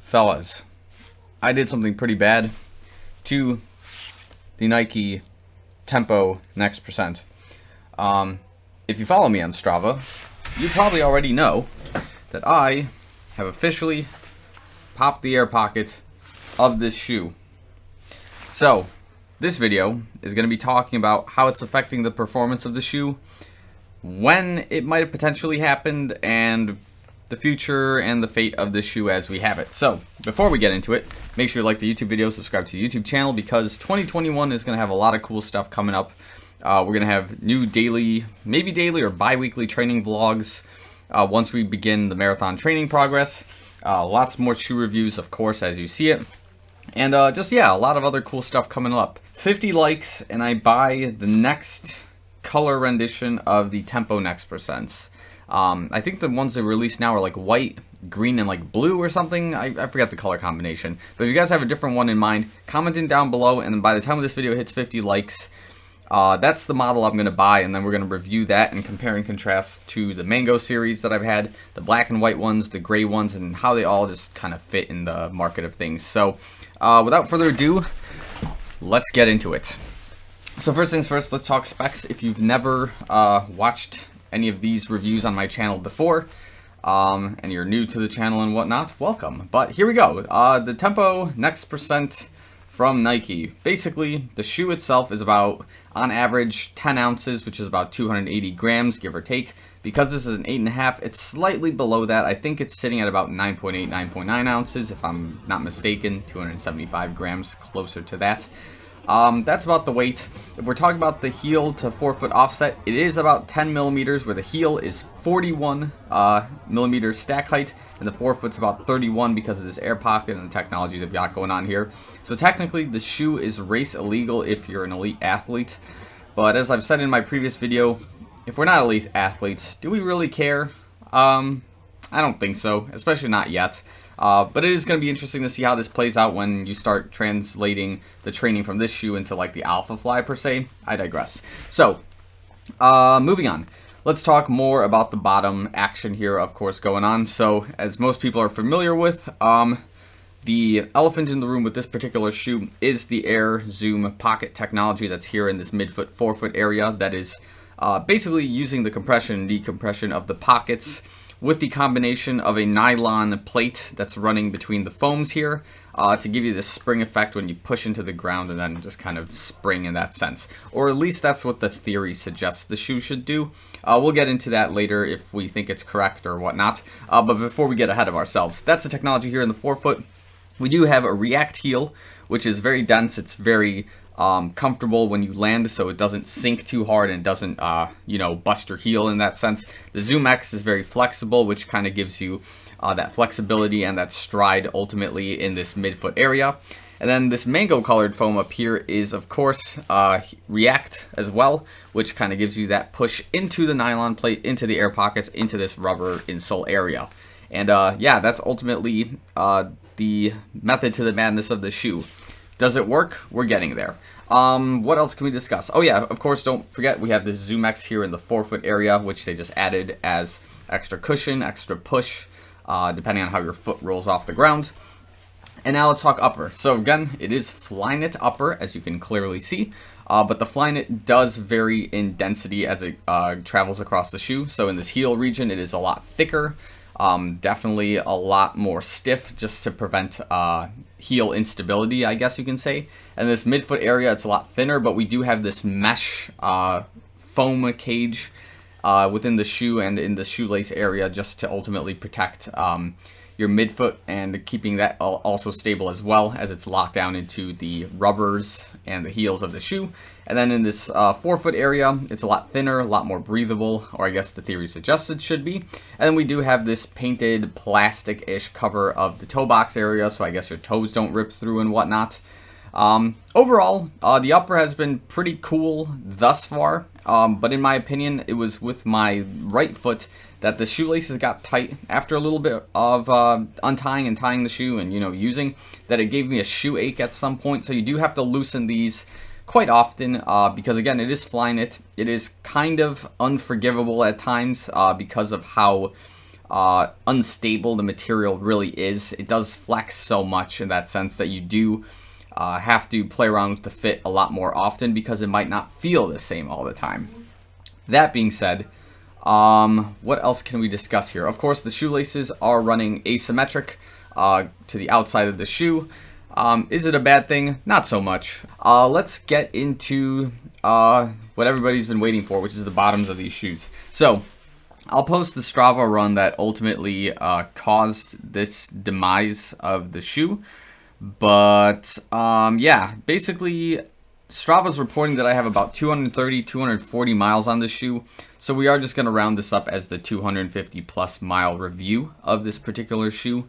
Fellas, I did something pretty bad to the Nike Tempo Next Percent. If you follow me on Strava, you probably already know that I have officially popped the air pocket of this shoe. So, this video is going to be talking about how it's affecting the performance of the shoe, when it might have potentially happened, and the future and the fate of this shoe as we have it. So, before we get into it, make sure you like the YouTube video, subscribe to the YouTube channel, because 2021 is going to have a lot of cool stuff coming up. We're going to have new daily, maybe daily or bi-weekly training vlogs once we begin the marathon training progress. Lots more shoe reviews, of course, as you see it. And a lot of other cool stuff coming up. 50 likes and I buy the next color rendition of the Tempo Next Percents. I think the ones they released now are like white, green, and like blue or something. I forgot the color combination. But if you guys have a different one in mind, comment in down below, and then by the time this video hits 50 likes, that's the model I'm going to buy, and then we're going to review that and compare and contrast to the Mango series that I've had, the black and white ones, the gray ones, and how they all just kind of fit in the market of things. So, without further ado, let's get into it. So first things first, let's talk specs. If you've never watched any of these reviews on my channel before, and you're new to the channel and whatnot, welcome. But here we go. The Tempo Next Percent from Nike. Basically, the shoe itself is about, on average, 10 ounces, which is about 280 grams, give or take. Because this is an 8.5, it's slightly below that. I think it's sitting at about 9.8, 9.9 ounces, if I'm not mistaken. 275 grams, closer to that. That's about the weight. If we're talking about the heel to forefoot offset, it is about 10 millimeters, where the heel is 41 millimeters stack height, and the forefoot's about 31 because of this air pocket and the technology they've got going on here. So technically, the shoe is race illegal if you're an elite athlete. But as I've said in my previous video, if we're not elite athletes, do we really care? I don't think so, especially not yet. But it is going to be interesting to see how this plays out when you start translating the training from this shoe into like the Alpha Fly per se. I digress. So, moving on. Let's talk more about the bottom action here, of course, going on. So, as most people are familiar with, the elephant in the room with this particular shoe is the Air Zoom pocket technology that's here in this midfoot, forefoot area that is basically using the compression and decompression of the pockets with the combination of a nylon plate that's running between the foams here to give you this spring effect when you push into the ground and then just kind of spring in that sense. Or at least that's what the theory suggests the shoe should do. We'll get into that later if we think it's correct or whatnot. But before we get ahead of ourselves, that's the technology here in the forefoot. We do have a React heel, which is very dense. It's very comfortable when you land, so it doesn't sink too hard and doesn't, bust your heel in that sense. The Zoom X is very flexible, which kind of gives you that flexibility and that stride ultimately in this midfoot area. And then this mango colored foam up here is, of course, React as well, which kind of gives you that push into the nylon plate, into the air pockets, into this rubber insole area. And that's ultimately the method to the madness of the shoe. Does it work? We're getting there. What else can we discuss? Oh yeah, of course, don't forget we have this Zoom X here in the forefoot area, which they just added as extra cushion, extra push, depending on how your foot rolls off the ground. And now let's talk upper. So again, it is Flyknit upper, as you can clearly see, but the Flyknit does vary in density as it travels across the shoe. So in this heel region, it is a lot thicker. Definitely a lot more stiff, just to prevent heel instability, I guess you can say. And this midfoot area, it's a lot thinner, but we do have this mesh foam cage within the shoe and in the shoelace area, just to ultimately protect your midfoot and keeping that also stable, as well as it's locked down into the rubbers and the heels of the shoe. And then in this forefoot area, it's a lot thinner, a lot more breathable, or I guess the theory suggests it should be. And then we do have this painted plastic-ish cover of the toe box area, so I guess your toes don't rip through and whatnot. Overall, the upper has been pretty cool thus far, but in my opinion, it was with my right foot that the shoelaces got tight after a little bit of untying and tying the shoe and, using, that it gave me a shoe ache at some point. So you do have to loosen these quite often because, again, it is Flyknit. It is kind of unforgivable at times because of how unstable the material really is. It does flex so much in that sense that you do have to play around with the fit a lot more often because it might not feel the same all the time. That being said, what else can we discuss here? Of course, the shoelaces are running asymmetric to the outside of the shoe. Is it a bad thing? Not so much. Let's get into what everybody's been waiting for, which is the bottoms of these shoes. So, I'll post the Strava run that ultimately caused this demise of the shoe. But, yeah, basically, Strava's reporting that I have about 230, 240 miles on this shoe. So we are just going to round this up as the 250 plus mile review of this particular shoe.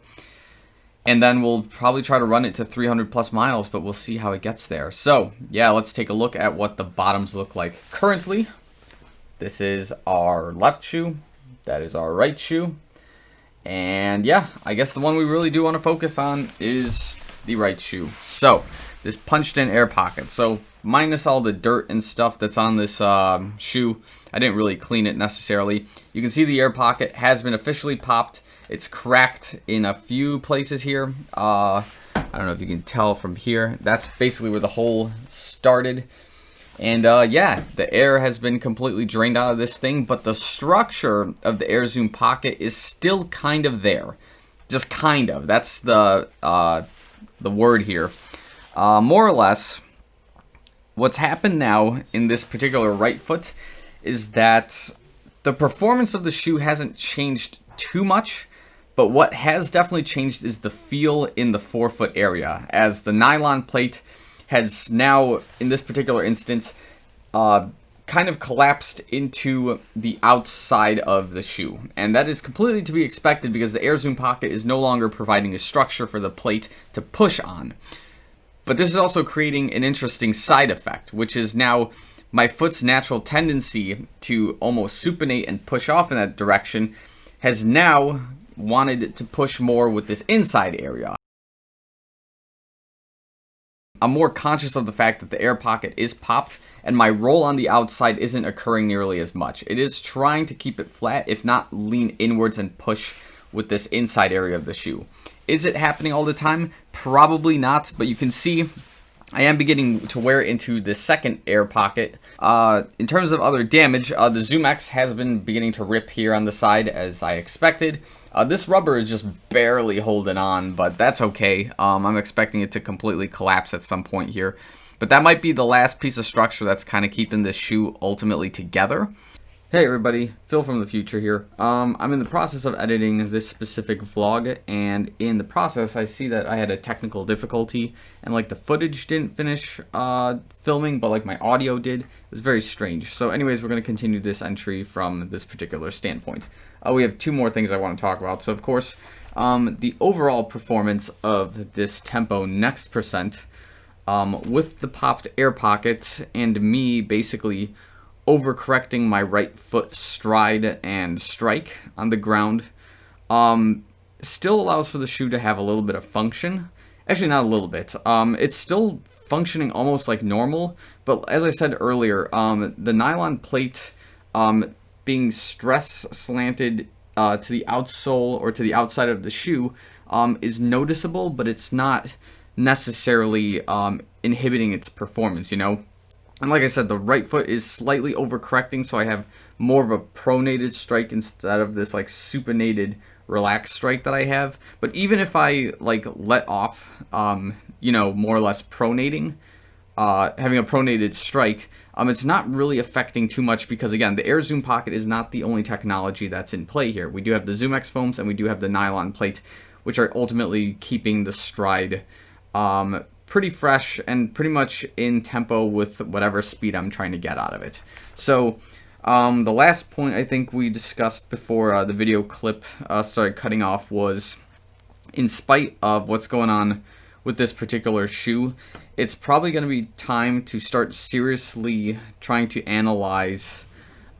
And then we'll probably try to run it to 300 plus miles, but we'll see how it gets there. So, yeah, let's take a look at what the bottoms look like currently. This is our left shoe. That is our right shoe. And yeah, I guess the one we really do want to focus on is the right shoe. So, this punched in air pocket. So, minus all the dirt and stuff that's on this shoe, I didn't really clean it necessarily. You can see the air pocket has been officially popped. It's cracked in a few places here. I don't know if you can tell from here. That's basically where the hole started. And yeah, the air has been completely drained out of this thing, but the structure of the air zoom pocket is still kind of there. Just kind of. That's the word here. More or less, what's happened now in this particular right foot is that the performance of the shoe hasn't changed too much, but what has definitely changed is the feel in the forefoot area, as the nylon plate has now, in this particular instance, kind of collapsed into the outside of the shoe. And that is completely to be expected because the air zoom pocket is no longer providing a structure for the plate to push on. But this is also creating an interesting side effect, which is now my foot's natural tendency to almost supinate and push off in that direction has now wanted to push more with this inside area. I'm more conscious of the fact that the air pocket is popped and my roll on the outside isn't occurring nearly as much. It is trying to keep it flat, if not lean inwards and push with this inside area of the shoe. Is it happening all the time? Probably not, but you can see I am beginning to wear into the second air pocket. In terms of other damage, the Zoom X has been beginning to rip here on the side as I expected. This rubber is just barely holding on, but that's okay. I'm expecting it to completely collapse at some point here. But that might be the last piece of structure that's kind of keeping this shoe ultimately together. Hey everybody, Phil from the future here. I'm in the process of editing this specific vlog, and in the process I see that I had a technical difficulty, and like the footage didn't finish filming, but like my audio did. It was very strange. So anyways, we're going to continue this entry from this particular standpoint. We have two more things I want to talk about. So of course, the overall performance of this Tempo Next Percent with the popped air pocket and me basically overcorrecting my right foot stride and strike on the ground still allows for the shoe to have a little bit of function. Actually, not a little bit. It's still functioning almost like normal, but as I said earlier, the nylon plate being stress slanted to the outsole or to the outside of the shoe is noticeable, but it's not necessarily inhibiting its performance, you know? And like I said, the right foot is slightly overcorrecting, so I have more of a pronated strike instead of this like supinated relaxed strike that I have. But even if I like let off, you know, more or less pronating, having a pronated strike, it's not really affecting too much because again, the air zoom pocket is not the only technology that's in play here. We do have the Zoom X foams and we do have the nylon plate, which are ultimately keeping the stride pretty fresh and pretty much in tempo with whatever speed I'm trying to get out of it. So the last point I think we discussed before the video clip started cutting off was, in spite of what's going on with this particular shoe, it's probably going to be time to start seriously trying to analyze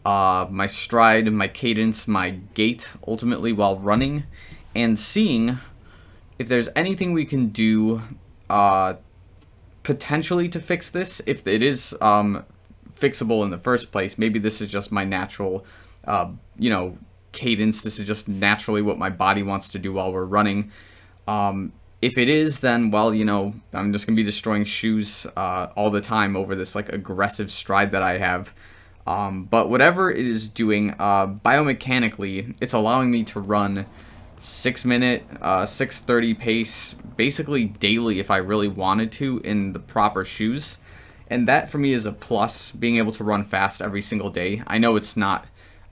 my stride, my cadence, my gait ultimately while running, and seeing if there's anything we can do potentially to fix this. If it is fixable in the first place, maybe this is just my natural, you know, cadence. This is just naturally what my body wants to do while we're running. If it is, then, well, you know, I'm just going to be destroying shoes all the time over this, like, aggressive stride that I have. But whatever it is doing, biomechanically, it's allowing me to run 6-minute, 6:30 pace, basically daily if I really wanted to in the proper shoes. And that, for me, is a plus, being able to run fast every single day. I know it's not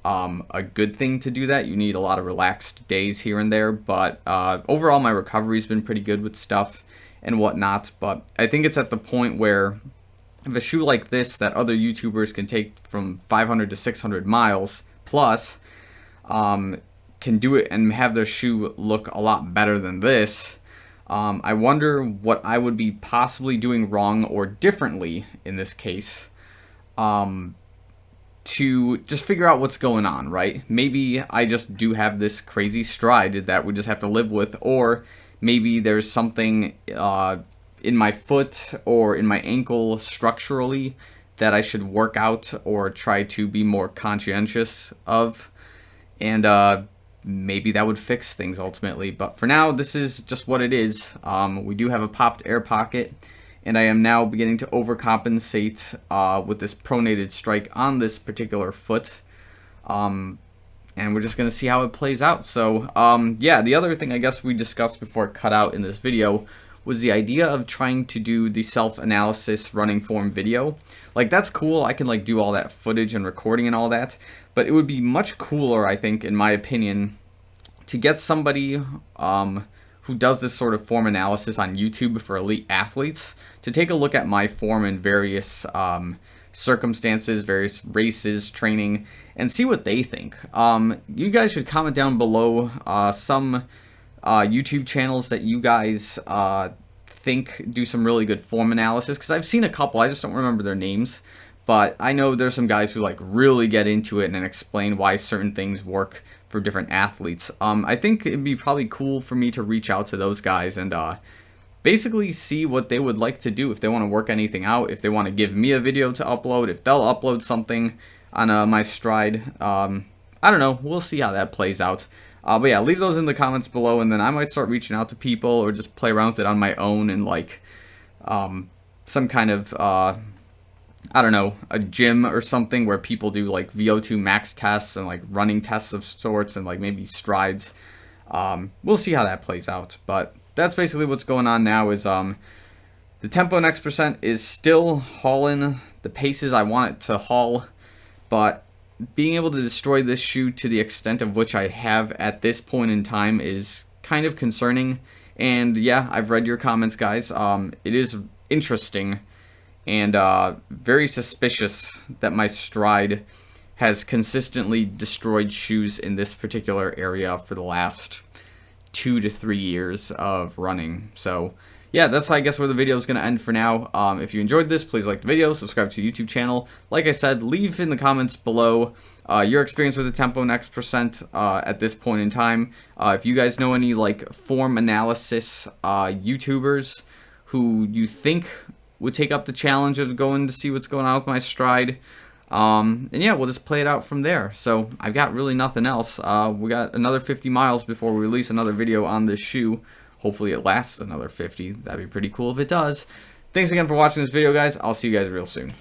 a good thing to do that. You need a lot of relaxed days here and there, but overall my recovery's been pretty good with stuff and whatnot. But I think it's at the point where if a shoe like this that other YouTubers can take from 500 to 600 miles plus can do it and have their shoe look a lot better than this, I wonder what I would be possibly doing wrong or differently in this case to just figure out what's going on, right? Maybe I just do have this crazy stride that we just have to live with, or maybe there's something in my foot or in my ankle structurally that I should work out or try to be more conscientious of, and maybe that would fix things ultimately. But for now, this is just what it is. We do have a popped air pocket, and I am now beginning to overcompensate with this pronated strike on this particular foot. And we're just going to see how it plays out. So, yeah, the other thing I guess we discussed before it cut out in this video was the idea of trying to do the self-analysis running form video. Like, that's cool. I can, like, do all that footage and recording and all that. But it would be much cooler, I think, in my opinion, to get somebody who does this sort of form analysis on YouTube for elite athletes to take a look at my form in various circumstances, various races, training, and see what they think. You guys should comment down below some YouTube channels that you guys think do some really good form analysis, because I've seen a couple, I just don't remember their names, but I know there's some guys who like really get into it and explain why certain things work for different athletes. I think it'd be probably cool for me to reach out to those guys and basically see what they would like to do, if they want to work anything out, if they want to give me a video to upload, if they'll upload something on my stride. I don't know, we'll see how that plays out. But yeah, leave those in the comments below, and then I might start reaching out to people or just play around with it on my own in like some kind of I don't know, a gym or something where people do like VO2 max tests and like running tests of sorts and like maybe strides. We'll see how that plays out, but that's basically what's going on now. Is the tempo next percent is still hauling the paces I want it to haul, but being able to destroy this shoe to the extent of which I have at this point in time is kind of concerning. And yeah, I've read your comments, guys. It is interesting and very suspicious that my stride has consistently destroyed shoes in this particular area for the last 2 to 3 years of running. So yeah, that's I guess where the video is going to end for now. If you enjoyed this, please like the video, subscribe to the YouTube channel. Like I said, leave in the comments below your experience with the tempo next percent at this point in time. If you guys know any like form analysis YouTubers who you think would take up the challenge of going to see what's going on with my stride, and yeah, we'll just play it out from there. So I've got really nothing else. We got another 50 miles before we release another video on this shoe. Hopefully it lasts another 50. That'd be pretty cool if it does. Thanks again for watching this video, guys. I'll see you guys real soon.